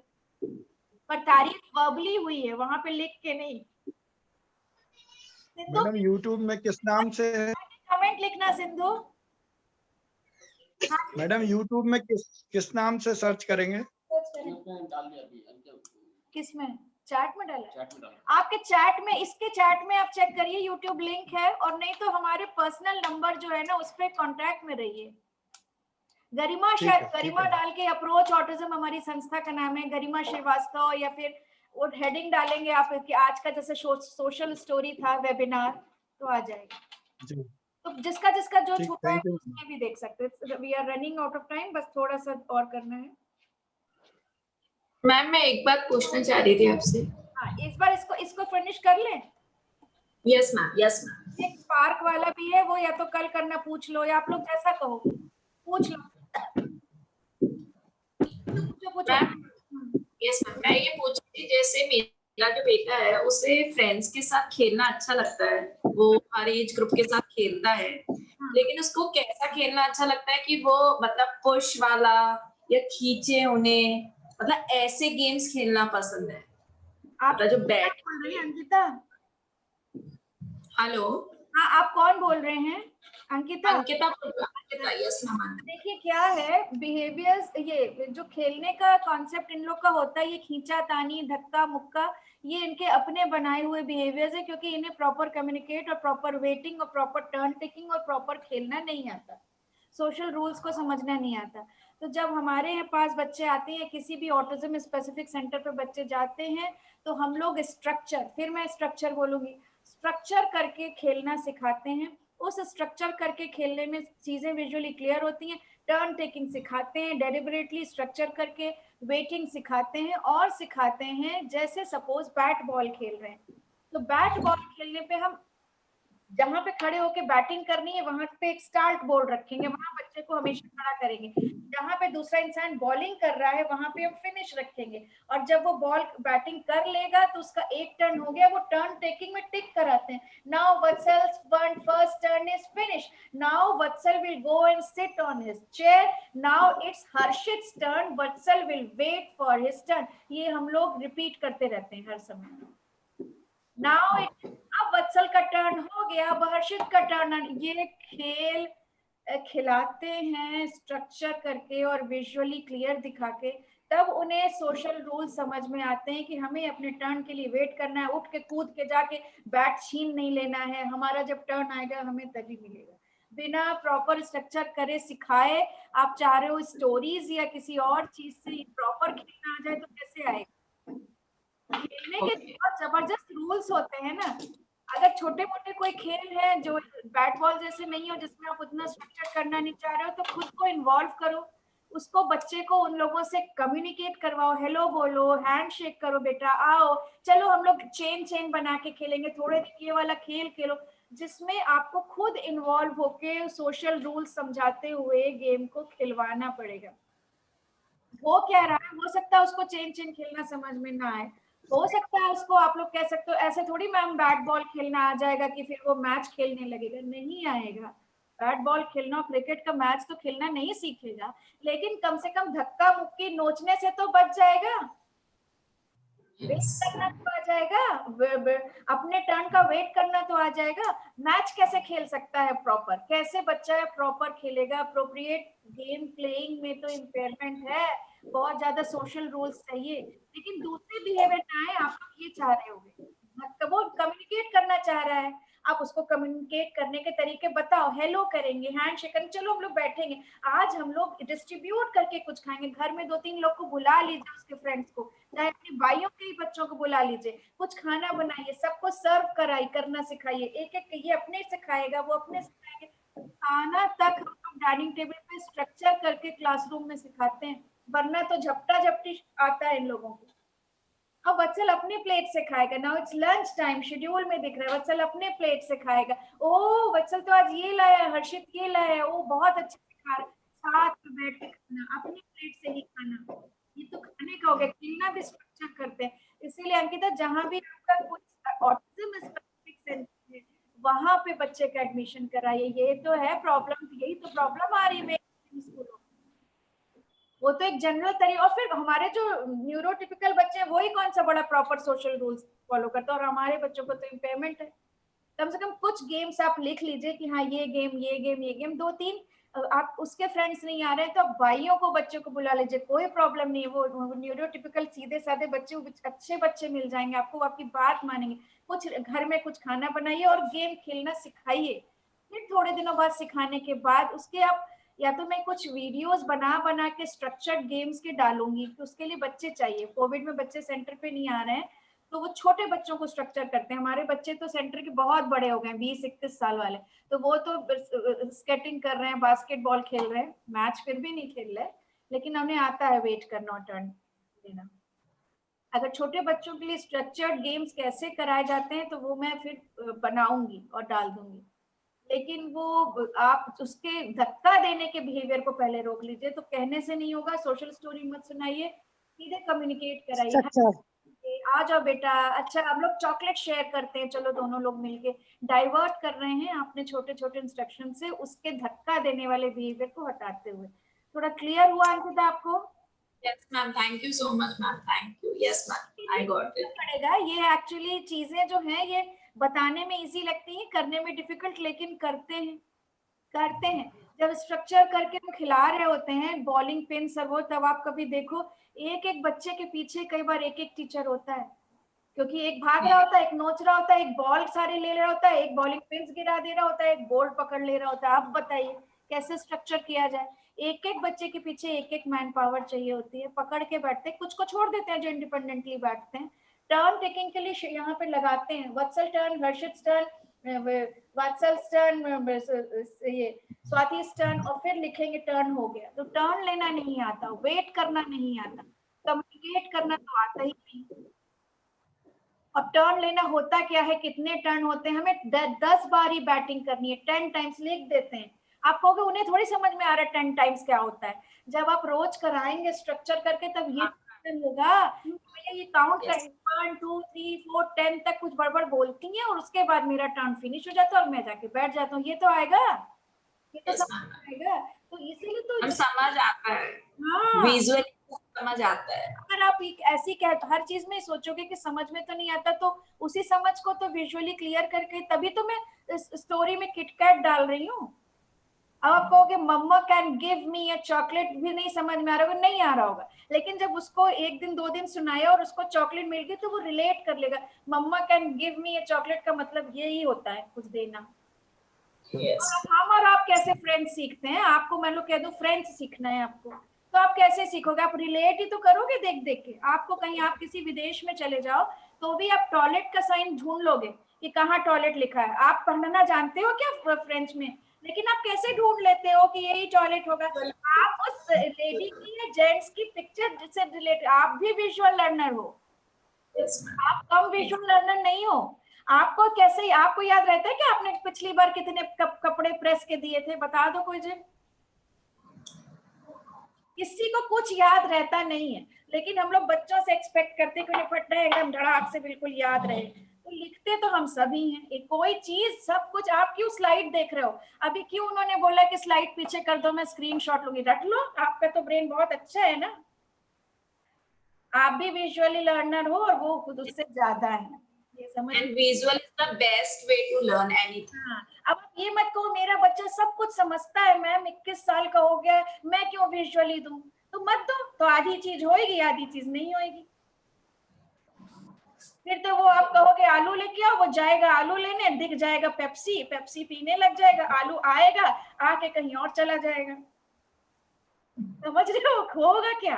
पर तारीफ वर्बली हुई है, वहां पे लिख के नहीं। मैडम YouTube में किस नाम से है? कमेंट लिखना सिंधु। मैडम YouTube में किस नाम से सर्च करेंगे? किसमें? चैट में डाला? चैट में डाला। आपके चैट में, इसके चैट में आप चेक करिए, यूट्यूब लिंक है, और नहीं तो हमारे पर्सनल नंबर जो है ना उस पर कॉन्टैक्ट में रहिए। गरिमा, शायद गरिमा डाल के, अप्रोच ऑटिज्म हमारी संस्था का नाम है, गरिमा श्रीवास्तव, या फिर वो हेडिंग डालेंगे आप कि आज का जैसे सोशल स्टोरी था वेबिनार, तो आ जाएगा। तो जिसका जिसका जो छूटा है उसमें भी देख सकते हैं। We are running out of time, बस थोड़ा सा और करना है। मैम मैं एक बात पूछना चाह रही थी आपसे। हाँ, इस बार इसको फिनिश कर लें। Yes ma'am, yes ma'am. एक पार्क वाला भी है, वो या तो कल करना, पूछ लो, या आप लोग जैसा कहो पूछ लो। पूछो। यस मैम, मैं ये पूछ रही थी, जैसे मेरा जो बेटा है उसे फ्रेंड्स के साथ खेलना अच्छा लगता है, वो हर एज ग्रुप के साथ खेलता है, लेकिन उसको कैसा खेलना अच्छा लगता है कि वो मतलब पुश वाला या खींचे उन्हें, मतलब ऐसे गेम्स खेलना पसंद है। आप जो बैट। अंकिता, हेलो, हाँ आप कौन बोल रहे हैं? अंकिता? Ankita, yes ma'am. देखिए क्या है, बिहेवियर्स, ये जो खेलने का कॉन्सेप्ट इन लोग का होता है, ये खींचा तानी, धक्का मुक्का, ये इनके अपने बनाए हुए बिहेवियर्स है, क्योंकि इन्हें प्रॉपर कम्युनिकेट और प्रॉपर वेटिंग और प्रॉपर टर्न टेकिंग और प्रॉपर खेलना नहीं आता, सोशल रूल्स को समझना नहीं आता। तो जब हमारे यहाँ पास बच्चे आते हैं, किसी भी ऑटिज्म स्पेसिफिक सेंटर पे बच्चे जाते हैं, तो हम लोग स्ट्रक्चर, फिर मैं स्ट्रक्चर बोलूंगी, स्ट्रक्चर करके खेलना सिखाते हैं। उस स्ट्रक्चर करके खेलने में चीजें विजुअली क्लियर होती हैं। टर्न टेकिंग सिखाते हैं, डेलिबरेटली स्ट्रक्चर करके वेटिंग सिखाते हैं, और सिखाते हैं जैसे सपोज बैट बॉल खेल रहे हैं, तो बैट बॉल खेलने पे हम जहां पे खड़े होके बैटिंग करनी है वहां पे एक स्टार्ट बोर्ड रखेंगे, वहां बच्चे को हमेशा खड़ा करेंगे। जहां पे दूसरा इंसान बॉलिंग कर रहा है वहां पे हम फिनिश रखेंगे, और जब वो बॉल बैटिंग कर लेगा तो उसका एक टर्न हो गया, वो टर्न टेकिंग में टिक कराते हैं। Now Vatsal's first turn is finish, now Vatsal will go and sit on his chair, now it's Harshit's turn, Vatsal will wait for his turn. ये हम लोग रिपीट करते रहते हैं हर समय। नाउ अब वत्सल का टर्न हो गया, अब हर्षित का टर्न। ये खेल खिलाते हैं स्ट्रक्चर करके और विजुअली क्लियर दिखा के, तब उन्हें सोशल रूल समझ में आते हैं कि हमें अपने टर्न के लिए वेट करना है, उठ के कूद के जाके बैट छीन नहीं लेना है, हमारा जब टर्न आएगा हमें तभी मिलेगा। बिना प्रॉपर स्ट्रक्चर करे सिखाए आप चाह रहे हो स्टोरीज या किसी और चीज से प्रॉपर खेलना आ जाए तो कैसे आएगा? खेलने के बहुत जबरदस्त रूल्स होते हैं ना। अगर छोटे मोटे कोई खेल है जो बैट बॉल जैसे नहीं हो, जिसमें आप उतना स्ट्रक्चर करना नहीं चाह रहे हो, तो खुद को इन्वॉल्व करो, उसको बच्चे को उन लोगों से कम्युनिकेट करवाओ, हेलो बोलो, हैंड शेक करो, बेटा आओ चलो हम लोग चेन बना के खेलेंगे, थोड़े दिन ये वाला खेल खेलो, जिसमें आपको खुद इन्वॉल्व होके सोशल रूल समझाते हुए गेम को खिलवाना पड़ेगा। वो कह रहा है, हो सकता है उसको चेन खेलना समझ में ना आए, हो सकता है उसको, आप लोग कह सकते हो ऐसे थोड़ी मैम बैट बॉल खेलना आ जाएगा कि फिर वो मैच खेलने लगेगा, नहीं आएगा। बैट बॉल खेलना, क्रिकेट का मैच तो खेलना नहीं सीखेगा, लेकिन कम से कम धक्का मुक्की नोचने से तो बच जाएगा, वेट करना तो आ जाएगा, अपने टर्न का वेट करना तो आ जाएगा। मैच कैसे खेल सकता है प्रॉपर, कैसे बच्चा प्रॉपर खेलेगा? अप्रोप्रिएट गेम प्लेइंग में तो इम्पेयरमेंट है, बहुत ज्यादा सोशल रूल्स चाहिए, लेकिन दूसरे बिहेवियर ना आए। आप लोग ये चाह रहे होगे, वो कम्युनिकेट करना चाह रहा है, आप उसको कम्युनिकेट करने के तरीके बताओ, हेलो करेंगे, हैंड शेक करेंगे, चलो हम लोग बैठेंगे, आज हम लोग डिस्ट्रीब्यूट करके कुछ खाएंगे, घर में 2-3 लोग को बुला लीजिए, उसके फ्रेंड्स को, चाहे अपने भाइयों के ही बच्चों को बुला लीजिए, कुछ खाना बनाइए, सबको सर्व करना सिखाइए, एक एक ये अपने सिखाएगा, वो अपने सिखाएंगे, खाना तक हम लोग डाइनिंग टेबल पे स्ट्रक्चर करके क्लासरूम में सिखाते हैं, वरना तो झपटा झपटी आता है इन लोगों को। अब वत्सल अपने प्लेट से खाएगा, now it's lunch time, schedule में दिख रहा है वत्सल अपने प्लेट से खाएगा, ओ वत्सल तो आज ये लाया है, हर्षित ये लाया है, ओ बहुत अच्छा खा रहा है, साथ में बैठ के खाना, अपनी प्लेट से ही खाना, ये तो खाने का हो गया। खेलना भी स्ट्रक्चर करते हैं, इसीलिए अंकिता जहां भी आपका कोई ऑटिज्म स्पेसिफिक सेंटर है वहां पे बच्चे का एडमिशन कराइए। ये तो है प्रॉब्लम, यही तो प्रॉब्लम आ रही है स्कूलों, वो तो एक जनरल तरीका, और फिर हमारे जो न्यूरोटिपिकल बच्चे हैं वही कौन सा बड़ा प्रॉपर सोशल रूल्स फॉलो करते हैं, और हमारे बच्चों को तो इम्पेयरमेंट है। कम से कम कुछ गेम्स आप लिख लीजिए कि हाँ ये गेम 2-3 आप उसके फ्रेंड्स नहीं आ रहे हैं तो आप भाइयों को बच्चों को बुला लीजिए, कोई प्रॉब्लम नहीं है। वो न्यूरोटिपिकल सीधे साधे बच्चे, अच्छे बच्चे मिल जाएंगे आपको, आपकी बात मानेंगे। कुछ घर में कुछ खाना बनाइए और गेम खेलना सिखाइए। फिर थोड़े दिनों बाद सिखाने के बाद उसके आप, या तो मैं कुछ वीडियोस बना के स्ट्रक्चर्ड गेम्स के डालूंगी, तो उसके लिए बच्चे चाहिए। कोविड में बच्चे सेंटर पे नहीं आ रहे हैं, तो वो छोटे बच्चों को स्ट्रक्चर करते हैं। हमारे बच्चे तो सेंटर के बहुत बड़े हो गए, 20-21 साल वाले, तो वो तो स्केटिंग कर रहे हैं, बास्केटबॉल खेल रहे हैं, मैच फिर भी नहीं खेल रहे, लेकिन उन्हें आता है वेट करना और टर्न देना। अगर छोटे बच्चों के लिए स्ट्रक्चर्ड गेम्स कैसे कराए जाते हैं तो वो मैं फिर बनाऊंगी और डाल दूंगी। लेकिन वो आप उसके धक्का देने के बिहेवियर को पहले रोक लीजिए। तो कहने से नहीं होगा, सोशल स्टोरी मत सुनाइए, सीधे कम्युनिकेट कराइए। आ जाओ बेटा, अच्छा हम लोग चॉकलेट शेयर करते हैं, चलो दोनों लोग मिलके। डाइवर्ट कर रहे हैं अपने छोटे छोटे इंस्ट्रक्शन से, उसके धक्का देने वाले बिहेवियर को हटाते हुए। थोड़ा क्लियर हुआ अंकिता आपको? Yes, ma'am. Thank you so much, ma'am. Thank you. Yes, ma'am. I got it. पड़ेगा ये एक्चुअली चीजें जो हैं ये बताने में इजी लगती हैं, करने में डिफिकल्ट, लेकिन करते हैं। जब स्ट्रक्चर करके हम खिला रहे होते हैं बॉलिंग पिन सब हो, तब आप कभी देखो एक एक बच्चे के पीछे कई बार एक एक टीचर होता है, क्योंकि एक भाग रहा होता है, एक नोच रहा होता है, एक बॉल सारे ले रहा होता है, एक बॉलिंग पिन्स गिरा दे रहा होता है, एक बोर्ड पकड़ ले रहा होता है। आप बताइए कैसे स्ट्रक्चर किया जाए? एक एक बच्चे के पीछे एक एक मैन पावर चाहिए होती है, पकड़ के बैठते हैं। कुछ को छोड़ देते हैं जो इंडिपेंडेंटली बैठते हैं। टर्न टेकिंग के लिए यहाँ पे लगाते हैं वत्सल टर्न, हर्षित टर्न, वात्सल टर्न, ये स्वाति टर्न, और फिर लिखेंगे टर्न हो गया। तो टर्न लेना नहीं आता, वेट करना नहीं आता, कम्युनिकेट करना तो आता ही नहीं। अब टर्न लेना होता क्या है, कितने टर्न होते हैं, हमें 10 बार ही बैटिंग करनी है, 10 टाइम्स लिख देते हैं। आप कहोगे उन्हें थोड़ी समझ में आ रहा है 10 टाइम्स क्या होता है। जब आप रोज कराएंगे स्ट्रक्चर करके तब ये होगा। ये काउंट कर 1 2 3 4 10 तक कुछ बड़बड़ बोलती है और उसके बाद मेरा टर्न फिनिश हो जाता है और मैं जाके बैठ जाता हूँ। ये तो आएगा, ये तो समझ आएगा। तो इसीलिए तो समझ आता है, विजुअली समझ आता है। अगर आप ऐसी हर चीज में सोचोगे कि समझ में तो नहीं आता, तो उसी समझ को तो विजुअली क्लियर करके, तभी तो मैं स्टोरी में किटकैट डाल रही हूँ। अब आप कहोगे mama can give me a chocolate, भी नहीं समझ में आ रहा होगा, नहीं आ रहा होगा, लेकिन जब उसको 1 दिन 2 दिन सुनाया और उसको चॉकलेट मिल गई तो वो रिलेट कर लेगा। Mama can give me a chocolate का मतलब यही होता है, कुछ देना। Yes. हम और आप कैसे फ्रेंड्स सीखते हैं? आपको मैं लोग कह दूं फ्रेंड्स सीखना है आपको, तो आप कैसे सीखोगे? आप रिलेट ही तो करोगे देख देख के। आपको कहीं, आप किसी विदेश में चले जाओ तो भी आप टॉयलेट का साइन ढूंढ लोगे कि कहाँ टॉयलेट लिखा है। आप पढ़ना जानते हो क्या फ्रेंच में? लेकिन आप कैसे ढूंढ लेते हो कि यही टॉयलेट होगा? आप उस लेडी की या जेंट्स की पिक्चर से रिलेट, आप भी विजुअल लर्नर हो। आप कम विजुअल लर्नर नहीं हो। आपको कैसे, आपको याद रहता है कि आपने पिछली बार कितने कपड़े प्रेस के दिए थे? बता दो कोई जिन। किसी को कुछ याद रहता नहीं है, लेकिन हम लोग बच्चों से एक्सपेक्ट करते हैं कि उन्हें पढ़ना है एकदम धड़ाक से बिल्कुल याद रहे। तो लिखते तो हम सभी हैं। एक कोई चीज सब कुछ, आप क्यों स्लाइड देख रहे हो? अभी क्यों उन्होंने बोला कि स्लाइड पीछे कर दो, मैं स्क्रीनशॉट लूंगी? रट लो, आपका तो ब्रेन बहुत अच्छा है ना। आप भी विजुअली लर्नर हो और वो खुद उससे ज्यादा है। And visual is the best way to learn anything. हाँ, अब ये मत कहो मेरा बच्चा सब कुछ समझता है मैम, 21 साल का हो गया, मैं क्यों विजुअली दूं? तो मत दो, तो आधी चीज होएगी आधी चीज नहीं होएगी। फिर तो वो आप कहोगे आलू लेके आओ, वो जाएगा आलू लेने, दिख जाएगा पेप्सी, पेप्सी पीने लग जाएगा, आलू आएगा आके कहीं और चला जाएगा। समझ रहे हो होगा क्या?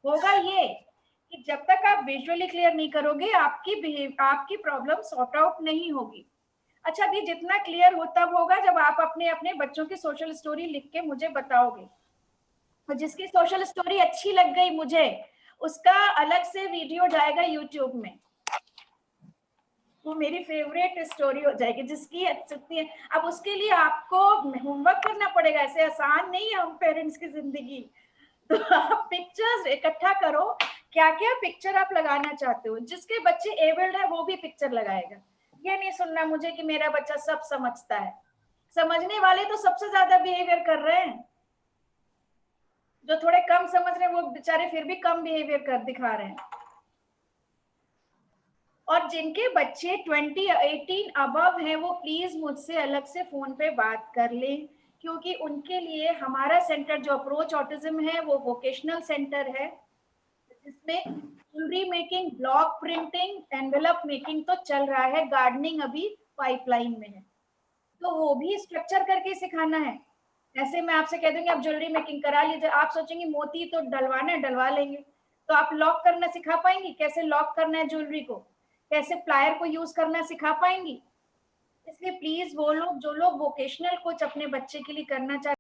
होगा ये कि जब तक आप विजुअली क्लियर नहीं करोगे आपकी प्रॉब्लम सॉर्ट आउट नहीं होगी। अच्छा, अभी जितना क्लियर हो तब होगा जब आप अपने अपने बच्चों की सोशल स्टोरी लिख के मुझे बताओगे। तो जिसकी सोशल स्टोरी अच्छी लग गई मुझे, उसका अलग से वीडियो जाएगा यूट्यूब में, वो मेरी फेवरेट स्टोरी हो जाएगी जिसकी अच्छी है। अब उसके लिए आपको होमवर्क करना पड़ेगा, ऐसे आसान नहीं है हम पेरेंट्स की जिंदगी। तो आप पिक्चर्स इकट्ठा करो, क्या क्या पिक्चर आप लगाना चाहते हो। जिसके बच्चे एबल्ड है वो भी पिक्चर लगाएगा। ये नहीं सुनना मुझे कि मेरा बच्चा सब समझता है। समझने वाले तो सबसे ज्यादा बिहेवियर कर रहे हैं, जो थोड़े कम समझ रहे हैं वो बेचारे फिर भी कम बिहेवियर कर दिखा रहे हैं। और जिनके बच्चे 18 अबव हैं वो प्लीज मुझसे अलग से फोन पे बात कर लें, क्योंकि उनके लिए हमारा सेंटर जो अप्रोच ऑटिज्म है वो वोकेशनल सेंटर है, जिसमें jewellery making, block printing, envelope making तो चल रहा है, गार्डनिंग अभी पाइपलाइन में है, तो वो भी स्ट्रक्चर करके सिखाना है। ऐसे मैं आपसे कह दूंगी आप ज्वेलरी मेकिंग करा लीजिए, आप सोचेंगे मोती तो डलवाना है, डलवा लेंगे, तो आप लॉक करना सिखा पाएंगी? कैसे लॉक करना है ज्वेलरी को, कैसे प्लायर को यूज करना सिखा पाएंगी? इसलिए प्लीज वो लोग जो लोग वोकेशनल कुछ अपने बच्चे के लिए करना चाहते